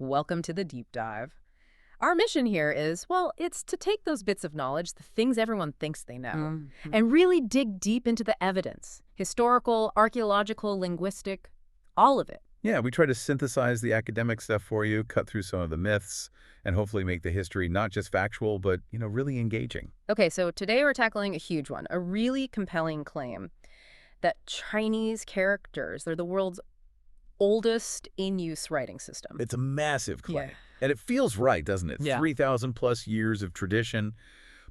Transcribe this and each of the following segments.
Welcome to the deep dive. Our mission here is, well, it's to take those bits of knowledge, the things everyone thinks they know, and really dig deep into the evidence. Historical, archaeological, linguistic, all of it. Yeah, we try to synthesize the academic stuff for you, cut through some of the myths, and hopefully make the history not just factual, but, really engaging. Okay, so today we're tackling a huge one, a really compelling claim that Chinese characters, they're the world's oldest in-use writing system. It's a massive claim. Yeah. And it feels right, doesn't it? Yeah. 3,000 plus years of tradition.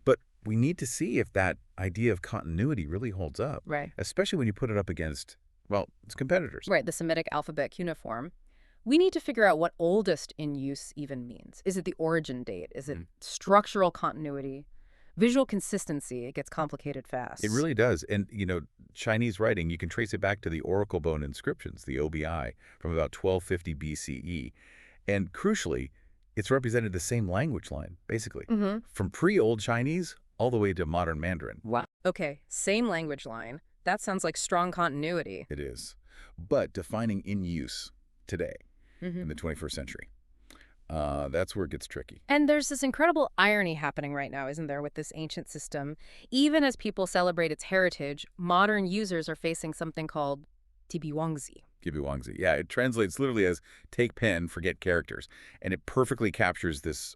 But we need to see if that idea of continuity really holds up. Right. Especially when you put it up against, well, its competitors. Right, the Semitic alphabet cuneiform. We need to figure out what oldest in use even means. Is it the origin date? Is it structural continuity? Visual consistency? It gets complicated fast. It really does. And, Chinese writing, you can trace it back to the oracle bone inscriptions, the OBI, from about 1250 BCE. And crucially, it's represented the same language line, basically, from pre-Old Chinese all the way to modern Mandarin. Wow. Okay, same language line. That sounds like strong continuity. It is. But defining in use today, in the 21st century, that's where it gets tricky. And there's this incredible irony happening right now, isn't there, with this ancient system? Even as people celebrate its heritage, modern users are facing something called tibiwangzi. Gibiwangzi. Yeah, it translates literally as take pen, forget characters. And it perfectly captures this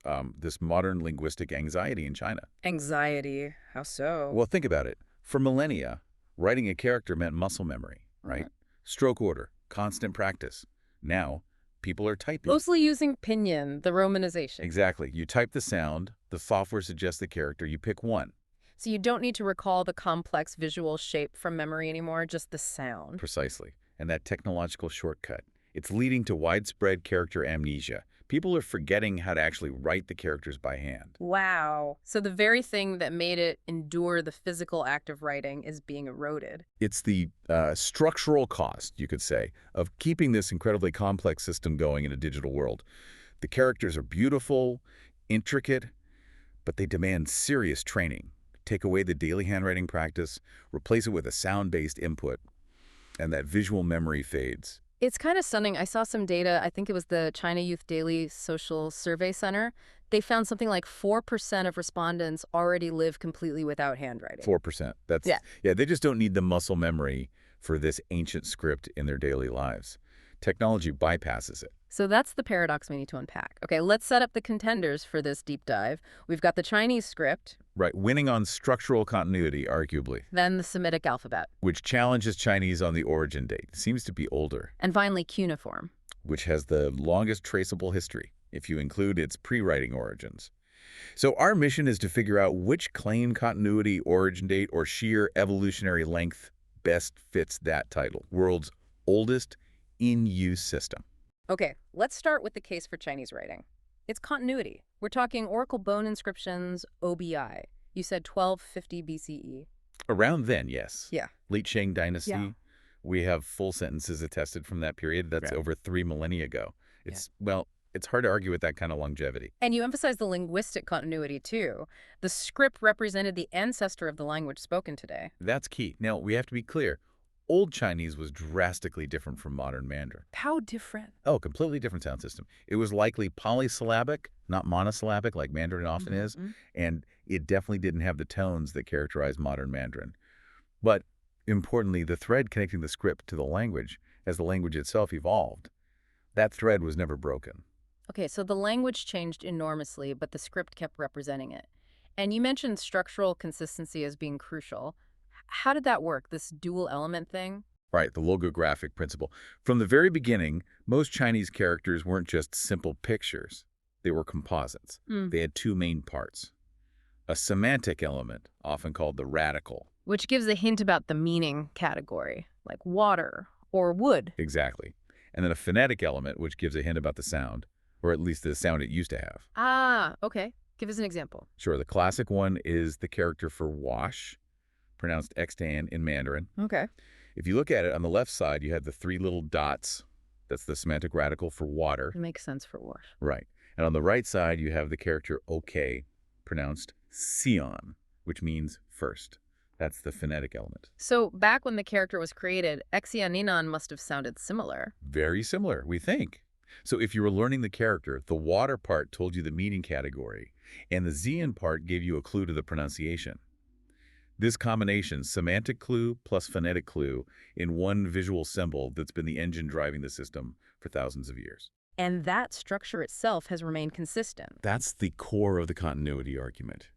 modern linguistic anxiety in China. Anxiety? How so? Well, think about it. For millennia, writing a character meant muscle memory, right? Stroke order, constant practice. Now, people are typing. Mostly using pinyin, the romanization. Exactly. You type the sound, the software suggests the character, you pick one. So you don't need to recall the complex visual shape from memory anymore, just the sound. Precisely. And that technological shortcut, it's leading to widespread character amnesia. People are forgetting how to actually write the characters by hand. Wow. So the very thing that made it endure the physical act of writing is being eroded. It's the structural cost, you could say, of keeping this incredibly complex system going in a digital world. The characters are beautiful, intricate, but they demand serious training. Take away the daily handwriting practice, replace it with a sound-based input, and that visual memory fades. It's kind of stunning. I saw some data. I think it was the China Youth Daily Social Survey Center. They found something like 4% of respondents already live completely without handwriting. 4%. Yeah, they just don't need the muscle memory for this ancient script in their daily lives. Technology bypasses it. So that's the paradox we need to unpack. Okay, let's set up the contenders for this deep dive. We've got the Chinese script. Right, winning on structural continuity, arguably. Then the Semitic alphabet. Which challenges Chinese on the origin date. Seems to be older. And finally, cuneiform. Which has the longest traceable history, if you include its pre-writing origins. So our mission is to figure out which claim continuity, origin date, or sheer evolutionary length best fits that title. World's oldest in-use system. Okay, let's start with the case for Chinese writing. It's continuity. We're talking oracle bone inscriptions, OBI. You said 1250 BCE. Around then, yes. Yeah. Late Shang Dynasty. Yeah. We have full sentences attested from that period. That's over 3 millennia ago. Well, it's hard to argue with that kind of longevity. And you emphasize the linguistic continuity, too. The script represented the ancestor of the language spoken today. That's key. Now, we have to be clear. Old Chinese was drastically different from modern Mandarin. How different? Oh, completely different sound system. It was likely polysyllabic, not monosyllabic like Mandarin often is, and it definitely didn't have the tones that characterize modern Mandarin. But importantly, the thread connecting the script to the language, as the language itself evolved, that thread was never broken. Okay, so the language changed enormously, but the script kept representing it. And you mentioned structural consistency as being crucial. How did that work, this dual element thing? Right, the logographic principle. From the very beginning, most Chinese characters weren't just simple pictures. They were composites. They had two main parts. A semantic element, often called the radical. Which gives a hint about the meaning category, like water or wood. Exactly. And then a phonetic element, which gives a hint about the sound, or at least the sound it used to have. Ah, okay. Give us an example. Sure, the classic one is the character for wash, pronounced extan in Mandarin. Okay. If you look at it, on the left side, you have the 3 little dots. That's the semantic radical for water. It makes sense for wash. Right. And on the right side, you have the character okay, pronounced sion, which means first. That's the phonetic element. So back when the character was created, Exianinan must have sounded similar. Very similar, we think. So if you were learning the character, the water part told you the meaning category, and the Xian part gave you a clue to the pronunciation. This combination, semantic clue plus phonetic clue, in one visual symbol that's been the engine driving the system for thousands of years. And that structure itself has remained consistent. That's the core of the continuity argument.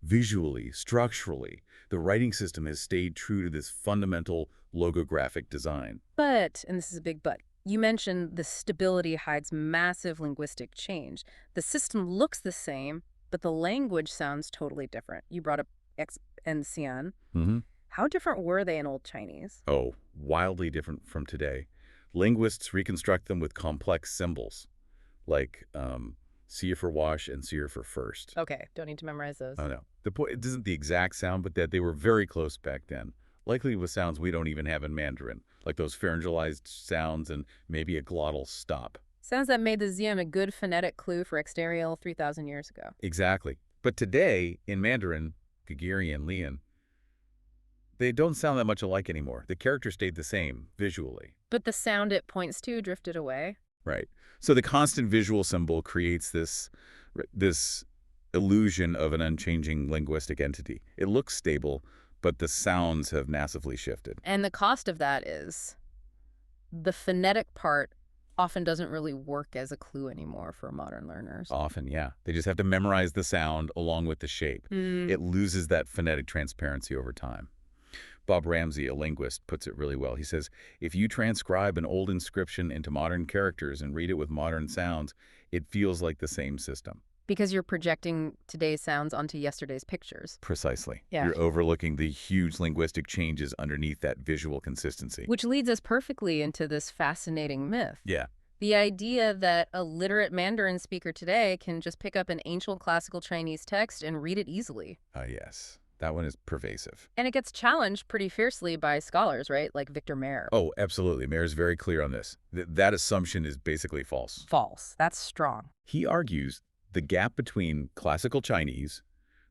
Visually, structurally, the writing system has stayed true to this fundamental logographic design. But, and this is a big but, you mentioned the stability hides massive linguistic change. The system looks the same, but the language sounds totally different. You brought up X and Xian. How different were they in Old Chinese? Oh, wildly different from today. Linguists reconstruct them with complex symbols, like seer for wash and seer for first. Okay, don't need to memorize those. Oh, no. The point, it isn't the exact sound, but that they were very close back then, likely with sounds we don't even have in Mandarin, like those pharyngalized sounds and maybe a glottal stop. Sounds that made the Xian a good phonetic clue for exterior 3,000 years ago. Exactly. But today, in Mandarin, Gagiri and Lian, they don't sound that much alike anymore. The character stayed the same, visually. But the sound it points to drifted away? Right. So the constant visual symbol creates this illusion of an unchanging linguistic entity. It looks stable, but the sounds have massively shifted. And the cost of that is the phonetic part often doesn't really work as a clue anymore for modern learners. Often, yeah. They just have to memorize the sound along with the shape. It loses that phonetic transparency over time. Bob Ramsey, a linguist, puts it really well. He says, if you transcribe an old inscription into modern characters and read it with modern sounds, it feels like the same system. Because you're projecting today's sounds onto yesterday's pictures. Precisely. Yeah. You're overlooking the huge linguistic changes underneath that visual consistency. Which leads us perfectly into this fascinating myth. Yeah. The idea that a literate Mandarin speaker today can just pick up an ancient classical Chinese text and read it easily. Yes. That one is pervasive. And it gets challenged pretty fiercely by scholars, right? Like Victor Mayer. Oh, absolutely. Mayer's very clear on this. That assumption is basically false. False. That's strong. He argues the gap between classical Chinese,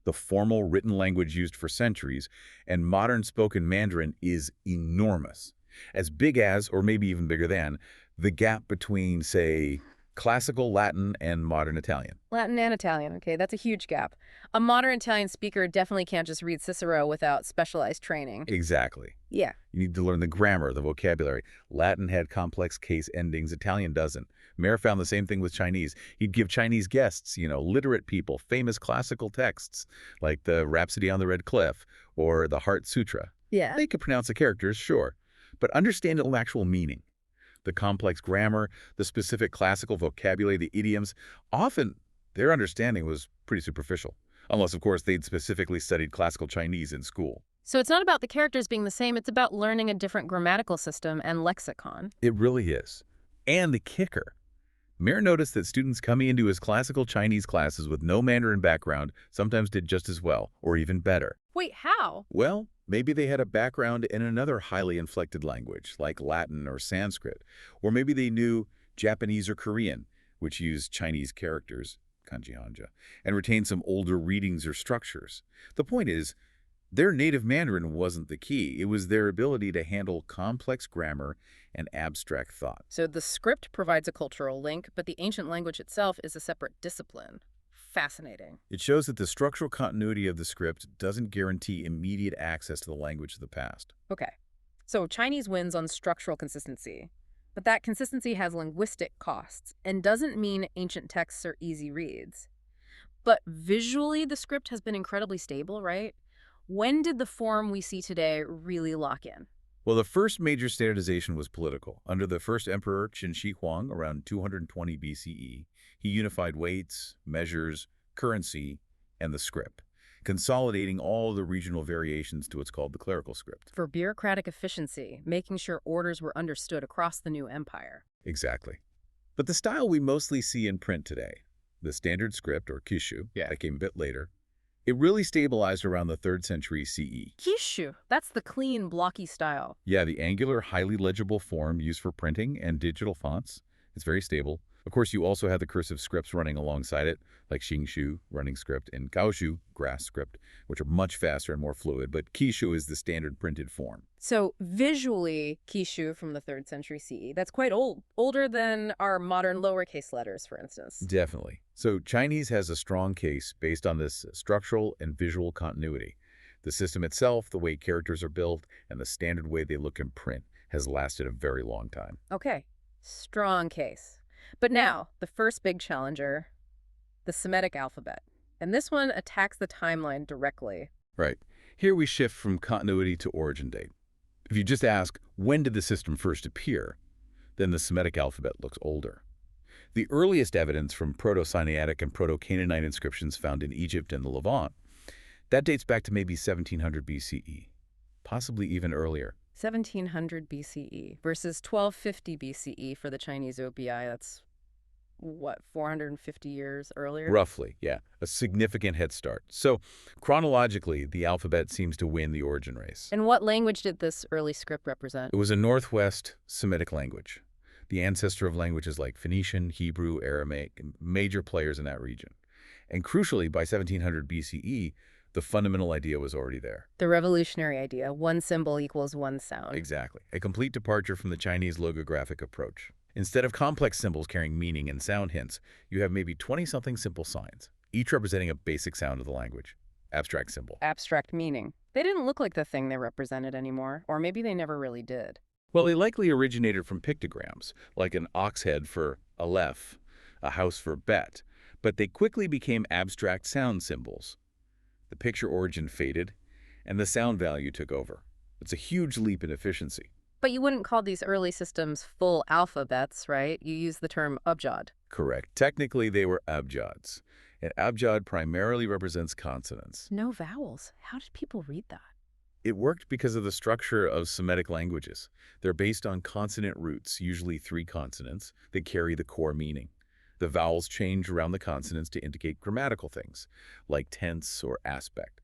the formal written language used for centuries, and modern spoken Mandarin is enormous. As big as, or maybe even bigger than, the gap between, say, classical Latin and modern Italian. Latin and Italian, okay, that's a huge gap. A modern Italian speaker definitely can't just read Cicero without specialized training. Exactly. Yeah. You need to learn the grammar, the vocabulary. Latin had complex case endings. Italian doesn't. Mayer found the same thing with Chinese. He'd give Chinese guests, literate people, famous classical texts, like the Rhapsody on the Red Cliff or the Heart Sutra. Yeah. They could pronounce the characters, sure, but understand the actual meaning. The complex grammar, the specific classical vocabulary, the idioms, often their understanding was pretty superficial, unless, of course, they'd specifically studied classical Chinese in school. So it's not about the characters being the same, it's about learning a different grammatical system and lexicon. It really is. And the kicker. Mayer noticed that students coming into his classical Chinese classes with no Mandarin background sometimes did just as well, or even better. Wait, how? Well, maybe they had a background in another highly inflected language, like Latin or Sanskrit. Or maybe they knew Japanese or Korean, which used Chinese characters, kanji hanja, and retained some older readings or structures. The point is, their native Mandarin wasn't the key. It was their ability to handle complex grammar and abstract thought. So the script provides a cultural link, but the ancient language itself is a separate discipline. Fascinating. It shows that the structural continuity of the script doesn't guarantee immediate access to the language of the past. Okay. So Chinese wins on structural consistency, but that consistency has linguistic costs and doesn't mean ancient texts are easy reads. But visually, the script has been incredibly stable, right? When did the form we see today really lock in? Well, the first major standardization was political. Under the first emperor, Qin Shi Huang, around 220 BCE, he unified weights, measures, currency, and the script, consolidating all the regional variations to what's called the clerical script. For bureaucratic efficiency, making sure orders were understood across the new empire. Exactly. But the style we mostly see in print today, the standard script, or Kishu, that came a bit later, it really stabilized around the 3rd century CE. Kishu, that's the clean, blocky style. Yeah, the angular, highly legible form used for printing and digital fonts. It's very stable. Of course, you also have the cursive scripts running alongside it, like Xingshu, running script, and Gaoshu, grass script, which are much faster and more fluid, but Qishu is the standard printed form. So visually, Kishu from the 3rd century CE, that's quite old, older than our modern lowercase letters, for instance. Definitely. So Chinese has a strong case based on this structural and visual continuity. The system itself, the way characters are built, and the standard way they look in print has lasted a very long time. Okay, strong case. But now, the first big challenger, the Semitic alphabet. And this one attacks the timeline directly. Right. Here we shift from continuity to origin date. If you just ask, when did the system first appear, then the Semitic alphabet looks older. The earliest evidence from Proto-Sinaitic and Proto-Canaanite inscriptions found in Egypt and the Levant, that dates back to maybe 1700 BCE, possibly even earlier. 1700 BCE versus 1250 BCE for the Chinese OBI. That's, what, 450 years earlier? Roughly, yeah. A significant head start. So, chronologically, the alphabet seems to win the origin race. And what language did this early script represent? It was a Northwest Semitic language, the ancestor of languages like Phoenician, Hebrew, Aramaic, and major players in that region. And crucially, by 1700 BCE, the fundamental idea was already there. The revolutionary idea, one symbol equals one sound. Exactly. A complete departure from the Chinese logographic approach. Instead of complex symbols carrying meaning and sound hints, you have maybe 20-something simple signs, each representing a basic sound of the language. Abstract symbol. Abstract meaning. They didn't look like the thing they represented anymore, or maybe they never really did. Well, they likely originated from pictograms, like an ox head for aleph, a house for bet, but they quickly became abstract sound symbols. The picture origin faded, and the sound value took over. It's a huge leap in efficiency. But you wouldn't call these early systems full alphabets, right? You use the term abjad. Correct. Technically, they were abjads, and abjad primarily represents consonants. No vowels. How did people read that? It worked because of the structure of Semitic languages. They're based on consonant roots, usually 3 consonants, that carry the core meaning. The vowels change around the consonants to indicate grammatical things, like tense or aspect.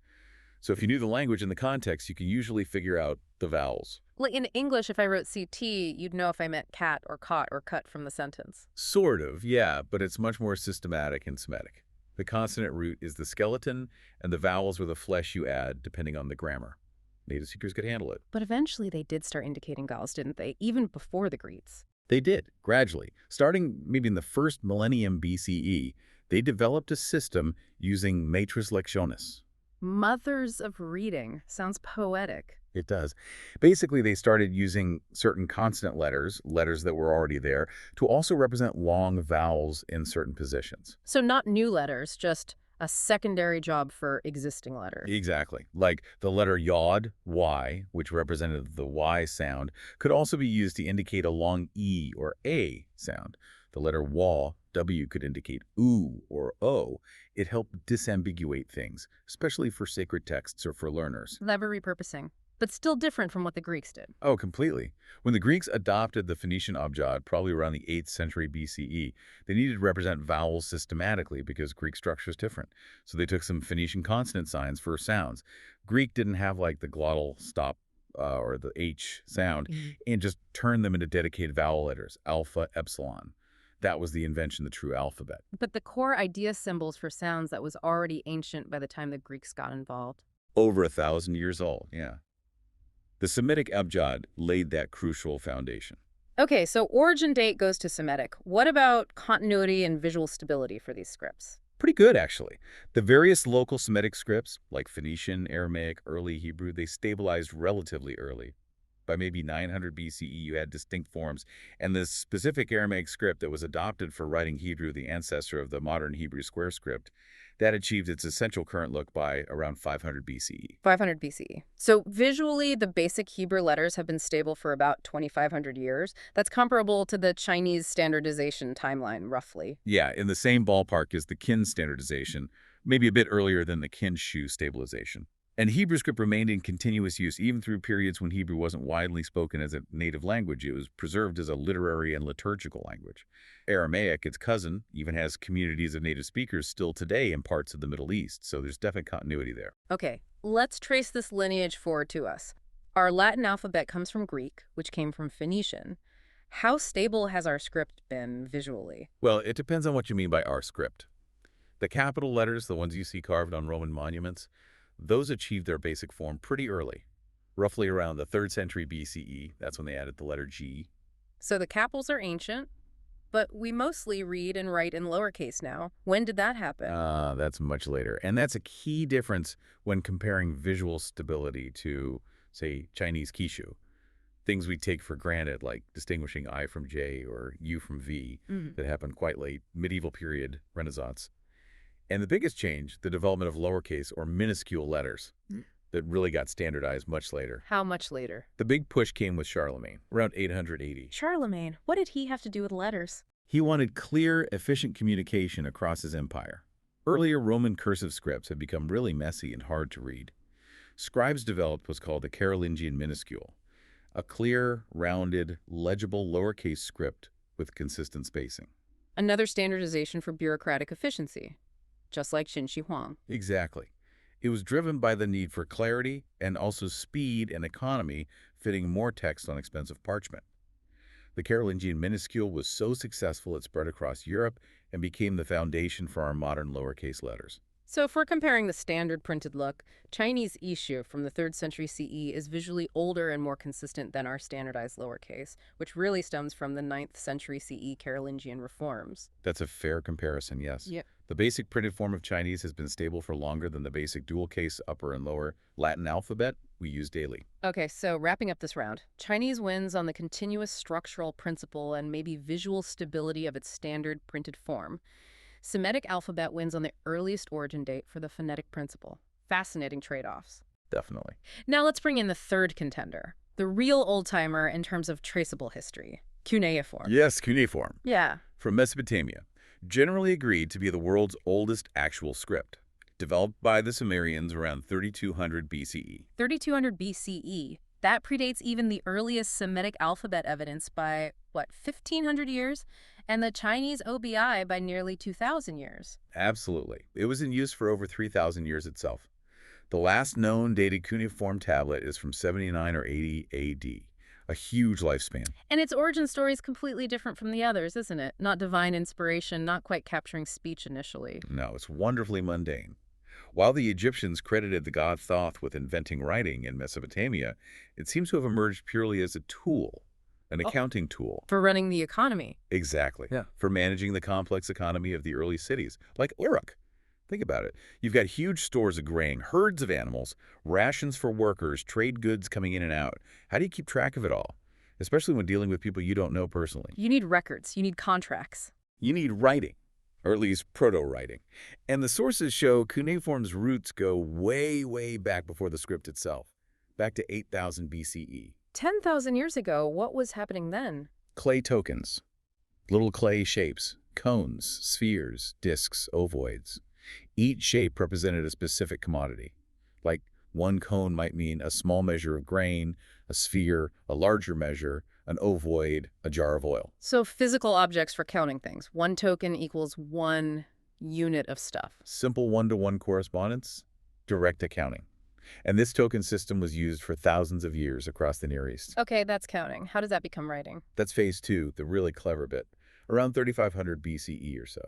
So if you knew the language and the context, you could usually figure out the vowels. Like in English, if I wrote CT, you'd know if I meant cat or caught or cut from the sentence. Sort of, yeah, but it's much more systematic in Semitic. The consonant root is the skeleton, and the vowels are the flesh you add, depending on the grammar. Native speakers could handle it. But eventually they did start indicating vowels, didn't they? Even before the Greeks. They did, gradually. Starting maybe in the first millennium BCE, they developed a system using matris lectionis. Mothers of reading. Sounds poetic. It does. Basically, they started using certain consonant letters, letters that were already there, to also represent long vowels in certain positions. So not new letters, just a secondary job for existing letters. Exactly. Like the letter yod, Y, which represented the Y sound, could also be used to indicate a long E or A sound. The letter wa, W, could indicate oo or O. It helped disambiguate things, especially for sacred texts or for learners. Clever repurposing, but still different from what the Greeks did. Oh, completely. When the Greeks adopted the Phoenician abjad, probably around the 8th century BCE, they needed to represent vowels systematically because Greek structure is different. So they took some Phoenician consonant signs for sounds. Greek didn't have like the glottal stop or the H sound, and just turned them into dedicated vowel letters, alpha, epsilon. That was the invention of the true alphabet. But the core idea symbols for sounds that was already ancient by the time the Greeks got involved. Over 1,000 years old, yeah. The Semitic abjad laid that crucial foundation. Okay, so origin date goes to Semitic. What about continuity and visual stability for these scripts? Pretty good, actually. The various local Semitic scripts, like Phoenician, Aramaic, early Hebrew, they stabilized relatively early. By maybe 900 BCE, you had distinct forms, and the specific Aramaic script that was adopted for writing Hebrew, the ancestor of the modern Hebrew square script, that achieved its essential current look by around 500 BCE. 500 BCE. So visually, the basic Hebrew letters have been stable for about 2,500 years. That's comparable to the Chinese standardization timeline, roughly. Yeah, in the same ballpark as the Qin standardization, maybe a bit earlier than the Qin-Shu stabilization. And Hebrew script remained in continuous use even through periods when Hebrew wasn't widely spoken as a native language. It was preserved as a literary and liturgical language. Aramaic, its cousin, even has communities of native speakers still today in parts of the Middle East, so there's definite continuity there. Okay, let's trace this lineage forward to us. Our Latin alphabet comes from Greek, which came from Phoenician. How stable has our script been visually? Well, it depends on what you mean by our script. The capital letters, the ones you see carved on Roman monuments, those achieved their basic form pretty early, roughly around the 3rd century BCE. That's when they added the letter G. So the capitals are ancient, but we mostly read and write in lowercase now. When did that happen? That's much later. And that's a key difference when comparing visual stability to, say, Chinese Kishu. Things we take for granted, like distinguishing I from J or U from V, that happened quite late, medieval period, Renaissance. And the biggest change, the development of lowercase or minuscule letters that really got standardized much later. How much later? The big push came with Charlemagne, around 880. Charlemagne, what did he have to do with letters? He wanted clear, efficient communication across his empire. Earlier Roman cursive scripts had become really messy and hard to read. Scribes developed what's called the Carolingian minuscule, a clear, rounded, legible lowercase script with consistent spacing. Another standardization for bureaucratic efficiency, just like Xin Huang. Exactly. It was driven by the need for clarity and also speed and economy, fitting more text on expensive parchment. The Carolingian minuscule was so successful it spread across Europe and became the foundation for our modern lowercase letters. So if we're comparing the standard printed look, Chinese Ishu from the 3rd century CE is visually older and more consistent than our standardized lowercase, which really stems from the 9th century CE Carolingian reforms. That's a fair comparison, yes. Yep. The basic printed form of Chinese has been stable for longer than the basic dual-case upper and lower Latin alphabet we use daily. Okay, so wrapping up this round, Chinese wins on the continuous structural principle and maybe visual stability of its standard printed form. Semitic alphabet wins on the earliest origin date for the phonetic principle. Fascinating trade-offs. Definitely. Now let's bring in the third contender, the real old-timer in terms of traceable history, Cuneiform. Yes, Cuneiform. Yeah. From Mesopotamia, generally agreed to be the world's oldest actual script, developed by the Sumerians around 3200 BCE. 3200 BCE. That predates even the earliest Semitic alphabet evidence by, 1,500 years? And the Chinese OBI by nearly 2,000 years. Absolutely. It was in use for over 3,000 years itself. The last known dated cuneiform tablet is from 79 or 80 AD, a huge lifespan. And its origin story is completely different from the others, isn't it? Not divine inspiration, not quite capturing speech initially. No, it's wonderfully mundane. While the Egyptians credited the god Thoth with inventing writing in Mesopotamia, it seems to have emerged purely as a tool, an accounting tool. For running the economy. Exactly. Yeah. For managing the complex economy of the early cities, like Uruk. Think about it. You've got huge stores of grain, herds of animals, rations for workers, trade goods coming in and out. How do you keep track of it all? Especially when dealing with people you don't know personally. You need records. You need contracts. You need writing, or at least proto-writing. And the sources show cuneiform's roots go way, way back before the script itself, back to 8000 BCE. 10,000 years ago, what was happening then? Clay tokens, little clay shapes, cones, spheres, discs, ovoids. Each shape represented a specific commodity. Like one cone might mean a small measure of grain, a sphere, a larger measure, an ovoid, a jar of oil. So physical objects for counting things. One token equals one unit of stuff. Simple one-to-one correspondence, direct accounting. And this token system was used for thousands of years across the Near East. Okay, that's counting. How does that become writing? That's phase two, the really clever bit, around 3500 BCE or so.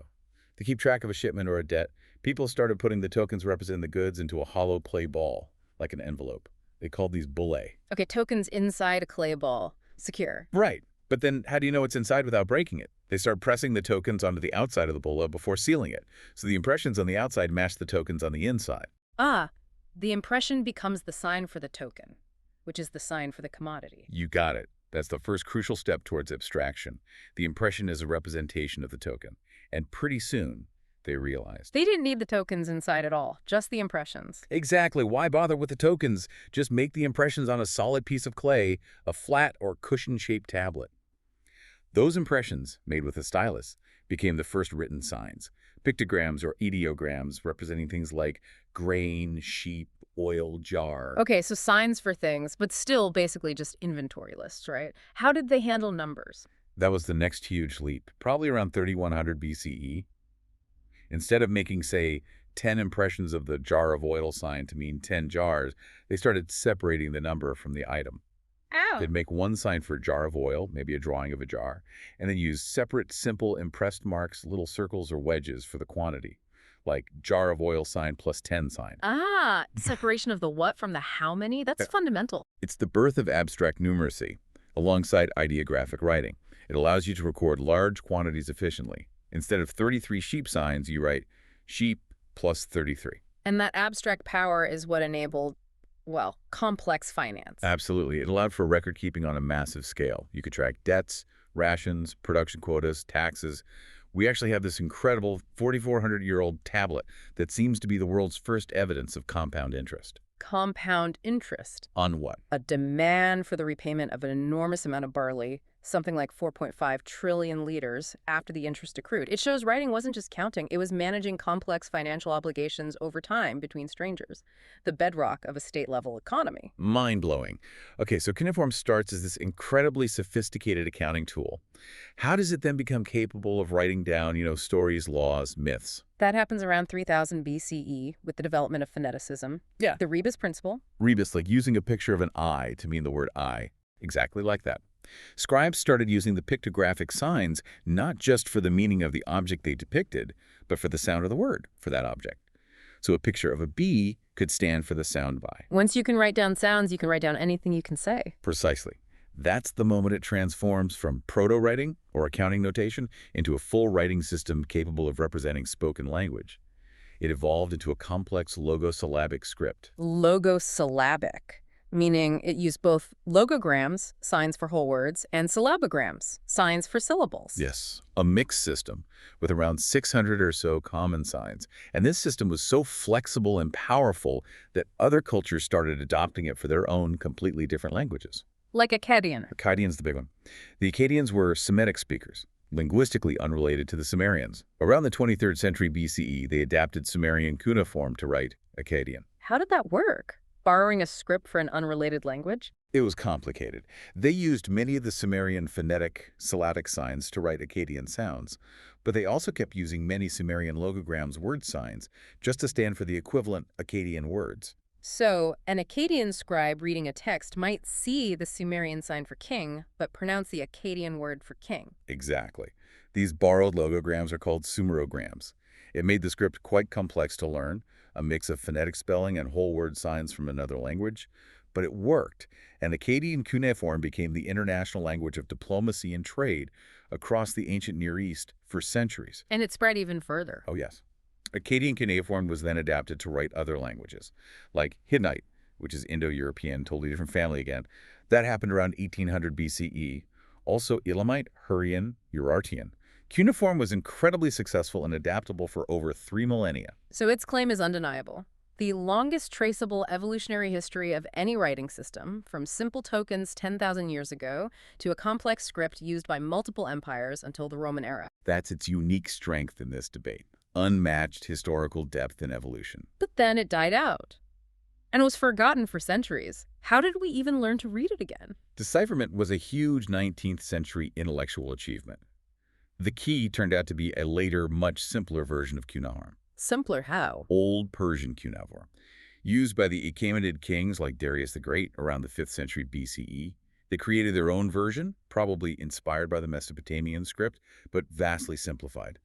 To keep track of a shipment or a debt, people started putting the tokens representing the goods into a hollow clay ball, like an envelope. They called these bullae. Okay, tokens inside a clay ball. Secure. Right. But then how do you know what's inside without breaking it? They start pressing the tokens onto the outside of the bulla before sealing it. So the impressions on the outside match the tokens on the inside. Ah, the impression becomes the sign for the token, which is the sign for the commodity. You got it. That's the first crucial step towards abstraction. The impression is a representation of the token. And pretty soon, they realized. They didn't need the tokens inside at all, just the impressions. Exactly. Why bother with the tokens? Just make the impressions on a solid piece of clay, a flat or cushion-shaped tablet. Those impressions, made with a stylus, became the first written signs. Pictograms or ideograms representing things like grain, sheep, oil, jar. Okay, so signs for things, but still basically just inventory lists, right? How did they handle numbers? That was the next huge leap, probably around 3100 BCE. Instead of making, say, 10 impressions of the jar of oil sign to mean 10 jars, they started separating the number from the item. They'd make one sign for a jar of oil, maybe a drawing of a jar, and then use separate, simple, impressed marks, little circles or wedges for the quantity, like jar of oil sign plus 10 sign. Ah, separation of the what from the how many? That's fundamental. It's the birth of abstract numeracy, alongside ideographic writing. It allows you to record large quantities efficiently. Instead of 33 sheep signs, you write sheep plus 33. And that abstract power is what enabled, well, complex finance. Absolutely. It allowed for record keeping on a massive scale. You could track debts, rations, production quotas, taxes. We actually have this incredible 4,400-year-old tablet that seems to be the world's first evidence of compound interest. Compound interest. On what? A demand for the repayment of an enormous amount of barley, something like 4.5 trillion liters, after the interest accrued. It shows writing wasn't just counting, it was managing complex financial obligations over time between strangers, the bedrock of a state-level economy. Mind-blowing. Okay, so Cuneiform starts as this incredibly sophisticated accounting tool. How does it then become capable of writing down, stories, laws, myths? That happens around 3000 BCE with the development of phoneticism. Yeah. The rebus principle. Rebus, like using a picture of an eye to mean the word eye. Exactly like that. Scribes started using the pictographic signs not just for the meaning of the object they depicted, but for the sound of the word for that object. So a picture of a bee could stand for the sound by. Once you can write down sounds, you can write down anything you can say. Precisely. That's the moment it transforms from proto-writing, or accounting notation, into a full writing system capable of representing spoken language. It evolved into a complex logosyllabic script. Logosyllabic, meaning it used both logograms, signs for whole words, and syllabograms, signs for syllables. Yes, a mixed system with around 600 or so common signs. And this system was so flexible and powerful that other cultures started adopting it for their own completely different languages. Like Akkadian. Akkadian's the big one. The Akkadians were Semitic speakers, linguistically unrelated to the Sumerians. Around the 23rd century BCE, they adapted Sumerian cuneiform to write Akkadian. How did that work? Borrowing a script for an unrelated language? It was complicated. They used many of the Sumerian phonetic, syllabic signs to write Akkadian sounds, but they also kept using many Sumerian logograms word signs just to stand for the equivalent Akkadian words. So, an Akkadian scribe reading a text might see the Sumerian sign for king, but pronounce the Akkadian word for king. Exactly. These borrowed logograms are called sumerograms. It made the script quite complex to learn, a mix of phonetic spelling and whole word signs from another language. But it worked, and Akkadian cuneiform became the international language of diplomacy and trade across the ancient Near East for centuries. And it spread even further. Oh, yes. Akkadian cuneiform was then adapted to write other languages, like Hittite, which is Indo-European, totally different family again. That happened around 1800 BCE. Also Elamite, Hurrian, Urartian. Cuneiform was incredibly successful and adaptable for over 3 millennia. So its claim is undeniable. The longest traceable evolutionary history of any writing system, from simple tokens 10,000 years ago to a complex script used by multiple empires until the Roman era. That's its unique strength in this debate. Unmatched historical depth and evolution. But then it died out and was forgotten for centuries. How did we even learn to read it again? Decipherment was a huge 19th century intellectual achievement. The key turned out to be a later, much simpler version of cuneiform. Simpler how? Old Persian cuneiform, used by the Achaemenid kings like Darius the Great around the 5th century BCE. They created their own version, probably inspired by the Mesopotamian script, but vastly simplified.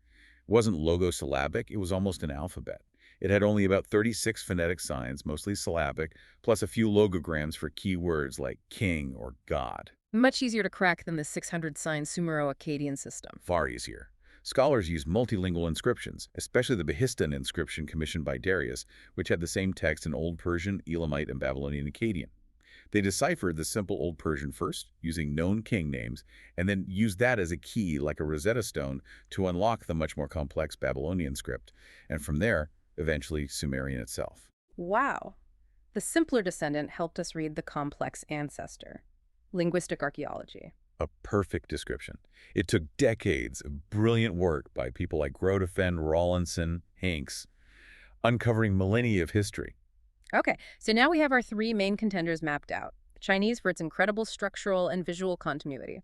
It wasn't logosyllabic, it was almost an alphabet. It had only about 36 phonetic signs, mostly syllabic, plus a few logograms for key words like king or god. Much easier to crack than the 600-sign Sumero-Akkadian system. Far easier. Scholars use multilingual inscriptions, especially the Behistun inscription commissioned by Darius, which had the same text in Old Persian, Elamite, and Babylonian Akkadian. They deciphered the simple Old Persian first, using known king names, and then used that as a key, like a Rosetta Stone, to unlock the much more complex Babylonian script, and from there, eventually Sumerian itself. Wow. The simpler descendant helped us read the complex ancestor. Linguistic archaeology. A perfect description. It took decades of brilliant work by people like Grotefend, Rawlinson, Hanks, uncovering millennia of history. Okay, so now we have our 3 main contenders mapped out. Chinese for its incredible structural and visual continuity,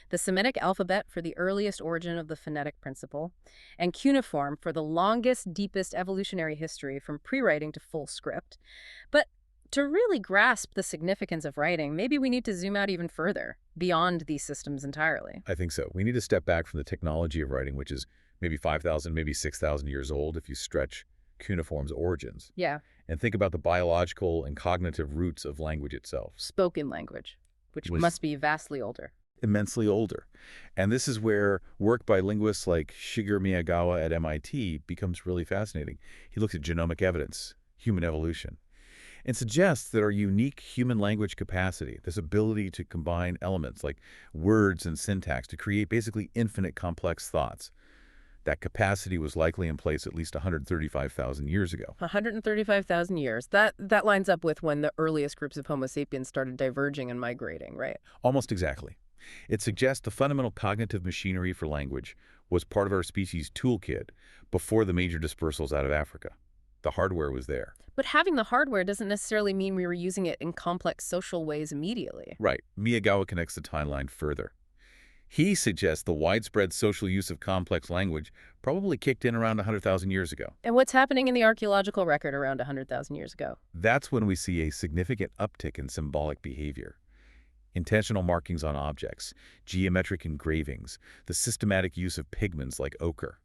the Semitic alphabet for the earliest origin of the phonetic principle, and cuneiform for the longest, deepest evolutionary history from pre-writing to full script. But to really grasp the significance of writing, maybe we need to zoom out even further, beyond these systems entirely. I think so. We need to step back from the technology of writing, which is maybe 5,000, maybe 6,000 years old if you stretch cuneiform's origins, Yeah, and think about the biological and cognitive roots of language itself. spoken language, which Was must be vastly older. immensely older. And this is where work by linguists like Shigeru Miyagawa at MIT becomes really fascinating. He looks at genomic evidence, human evolution, and suggests that our unique human language capacity, this ability to combine elements like words and syntax to create basically infinite complex thoughts, that capacity was likely in place at least 135,000 years ago. 135,000 years. That lines up with when the earliest groups of Homo sapiens started diverging and migrating, right? Almost exactly. It suggests the fundamental cognitive machinery for language was part of our species' toolkit before the major dispersals out of Africa. The hardware was there. But having the hardware doesn't necessarily mean we were using it in complex social ways immediately. Right. Miyagawa connects the timeline further. He suggests the widespread social use of complex language probably kicked in around 100,000 years ago. And what's happening in the archaeological record around 100,000 years ago? That's when we see a significant uptick in symbolic behavior. Intentional markings on objects, geometric engravings, the systematic use of pigments like ochre,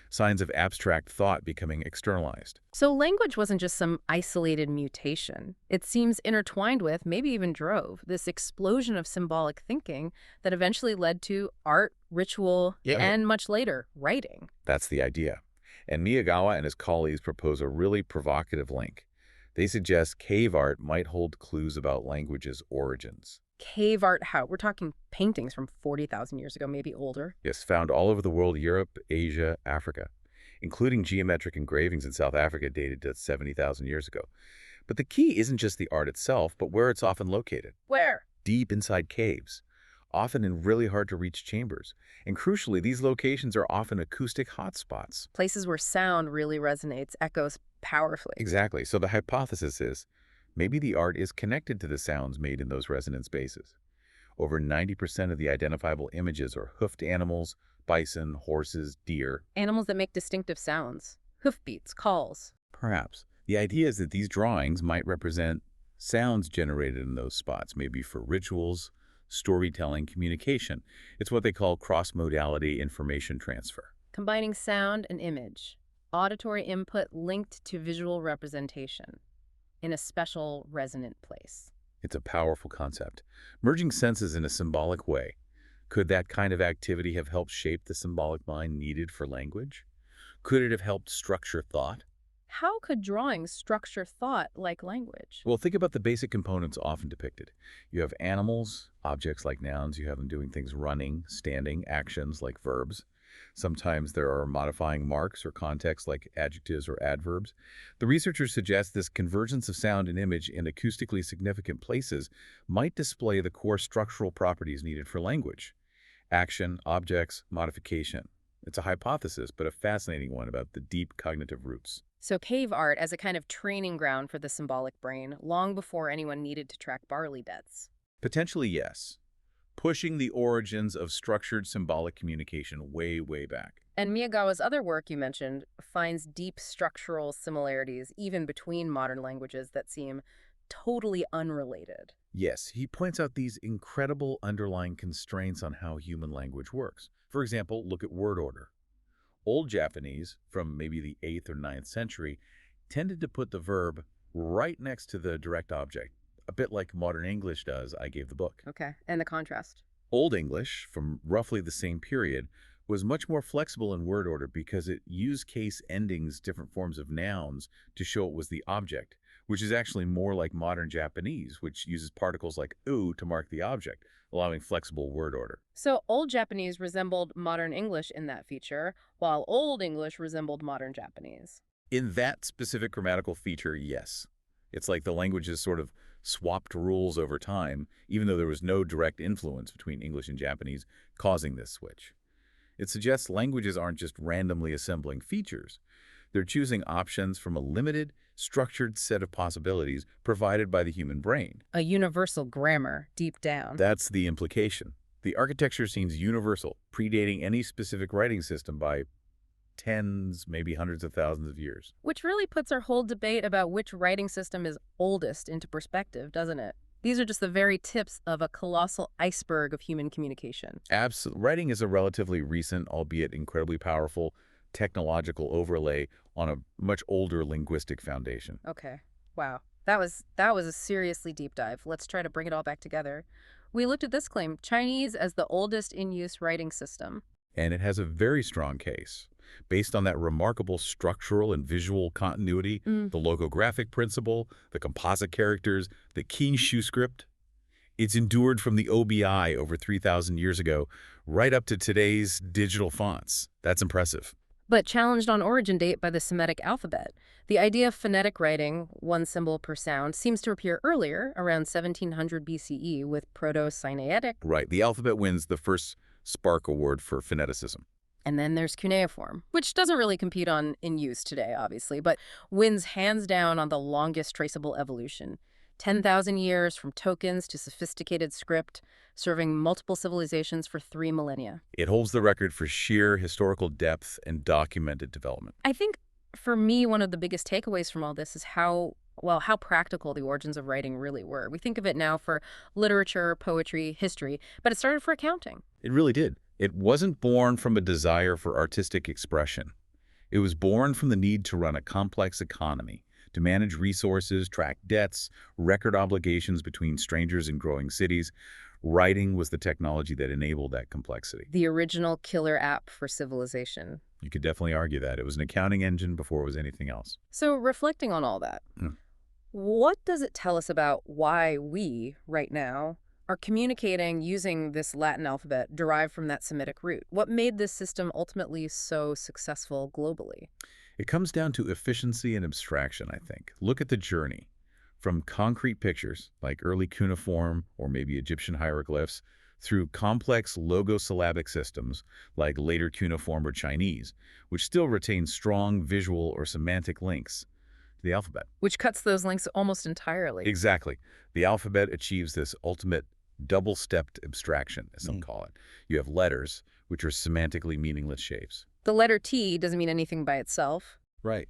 signs of abstract thought becoming externalized. So language wasn't just some isolated mutation. It seems intertwined with, maybe even drove, this explosion of symbolic thinking that eventually led to art, ritual, and much later, writing. That's the idea. And Miyagawa and his colleagues propose a really provocative link. They suggest cave art might hold clues about language's origins. Cave art, how? We're talking paintings from 40,000 years ago, maybe older. Yes, found all over the world, Europe, Asia, Africa, including geometric engravings in South Africa dated to 70,000 years ago. But the key isn't just the art itself, but where it's often located. Where? Deep inside caves, often in really hard-to-reach chambers. And crucially, these locations are often acoustic hotspots. Places where sound really resonates, echoes powerfully. Exactly. So the hypothesis is, maybe the art is connected to the sounds made in those resonant spaces. Over 90% of the identifiable images are hoofed animals, bison, horses, deer. Animals that make distinctive sounds. Hoofbeats, calls. Perhaps. The idea is that these drawings might represent sounds generated in those spots, maybe for rituals, storytelling, communication. It's what they call cross-modality information transfer. Combining sound and image. Auditory input linked to visual representation in a special resonant place. It's a powerful concept. Merging senses in a symbolic way. Could that kind of activity have helped shape the symbolic mind needed for language? Could it have helped structure thought? How could drawings structure thought like language? Well, think about the basic components often depicted. You have animals, objects like nouns. You have them doing things running, standing, actions like verbs. Sometimes there are modifying marks or contexts like adjectives or adverbs. The researchers suggest this convergence of sound and image in acoustically significant places might display the core structural properties needed for language. Action, objects, modification. It's a hypothesis, but a fascinating one about the deep cognitive roots. So cave art as a kind of training ground for the symbolic brain, long before anyone needed to track barley bets. Potentially, yes. Pushing the origins of structured symbolic communication way, way back. And Miyagawa's other work you mentioned finds deep structural similarities even between modern languages that seem totally unrelated. Yes, he points out these incredible underlying constraints on how human language works. For example, look at word order. Old Japanese, from maybe the 8th or 9th century, tended to put the verb right next to the direct object, a bit like modern English does, I gave the book. Okay, and the contrast. Old English, from roughly the same period, was much more flexible in word order because it used case endings, different forms of nouns, to show it was the object, which is actually more like modern Japanese, which uses particles like u to mark the object, allowing flexible word order. So Old Japanese resembled modern English in that feature, while Old English resembled modern Japanese. In that specific grammatical feature, yes. It's like the languages sort of swapped rules over time, even though there was no direct influence between English and Japanese causing this switch. It suggests languages aren't just randomly assembling features. They're choosing options from a limited, structured set of possibilities provided by the human brain. A universal grammar, deep down. That's the implication. The architecture seems universal, predating any specific writing system by tens, maybe hundreds of thousands of years. Which really puts our whole debate about which writing system is oldest into perspective, doesn't it? These are just the very tips of a colossal iceberg of human communication. Absolutely. Writing is a relatively recent, albeit incredibly powerful, technological overlay on a much older linguistic foundation. Okay. Wow. That was a seriously deep dive. Let's try to bring it all back together. We looked at this claim, Chinese as the oldest in-use writing system. And it has a very strong case. Based on that remarkable structural and visual continuity, the logographic principle, the composite characters, the Kinshu script, it's endured from the OBI over 3,000 years ago right up to today's digital fonts. That's impressive. But challenged on origin date by the Semitic alphabet. The idea of phonetic writing, one symbol per sound, seems to appear earlier, around 1700 BCE, with Proto-Sinaitic. Right. The alphabet wins the first Spark Award for phoneticism. And then there's Cuneiform, which doesn't really compete on in use today, obviously, but wins hands down on the longest traceable evolution. 10,000 years from tokens to sophisticated script, serving multiple civilizations for 3 millennia. It holds the record for sheer historical depth and documented development. I think, for me, one of the biggest takeaways from all this is how practical the origins of writing really were. We think of it now for literature, poetry, history, but it started for accounting. It really did. It wasn't born from a desire for artistic expression. It was born from the need to run a complex economy, to manage resources, track debts, record obligations between strangers and growing cities. Writing was the technology that enabled that complexity. The original killer app for civilization. You could definitely argue that. It was an accounting engine before it was anything else. So reflecting on all that, what does it tell us about why we, right now, are communicating using this Latin alphabet derived from that Semitic root? What made this system ultimately so successful globally? It comes down to efficiency and abstraction, I think. Look at the journey. From concrete pictures, like early cuneiform or maybe Egyptian hieroglyphs, through complex logosyllabic systems, like later cuneiform or Chinese, which still retain strong visual or semantic links to the alphabet. Which cuts those links almost entirely. Exactly. The alphabet achieves this ultimate double-stepped abstraction, as some call it. You have letters, which are semantically meaningless shapes. The letter T doesn't mean anything by itself. Right.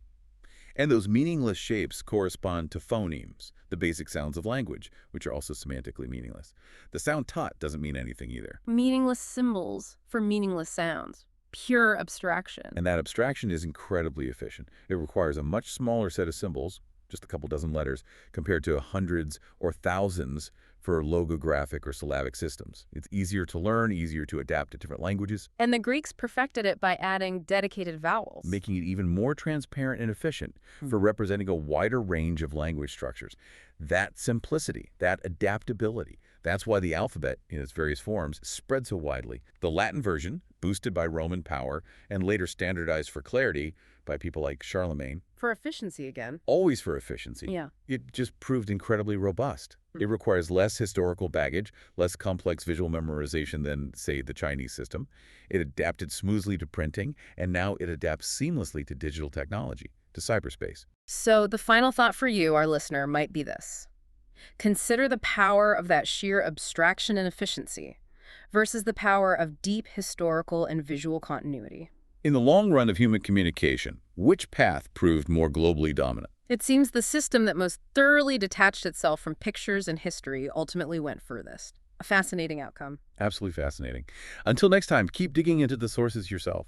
And those meaningless shapes correspond to phonemes, the basic sounds of language, which are also semantically meaningless. The sound tot doesn't mean anything either. Meaningless symbols for meaningless sounds. Pure abstraction. And that abstraction is incredibly efficient. It requires a much smaller set of symbols, just a couple dozen letters, compared to hundreds or thousands for logographic or syllabic systems. It's easier to learn, easier to adapt to different languages. And the Greeks perfected it by adding dedicated vowels. Making it even more transparent and efficient for representing a wider range of language structures. That simplicity, that adaptability, that's why the alphabet, in its various forms, spread so widely. The Latin version, boosted by Roman power and later standardized for clarity by people like Charlemagne. For efficiency again. Always for efficiency. Yeah. It just proved incredibly robust. It requires less historical baggage, less complex visual memorization than, say, the Chinese system. It adapted smoothly to printing, and now it adapts seamlessly to digital technology, to cyberspace. So the final thought for you, our listener, might be this. Consider the power of that sheer abstraction and efficiency versus the power of deep historical and visual continuity. In the long run of human communication, which path proved more globally dominant? It seems the system that most thoroughly detached itself from pictures and history ultimately went furthest. A fascinating outcome. Absolutely fascinating. Until next time, keep digging into the sources yourself.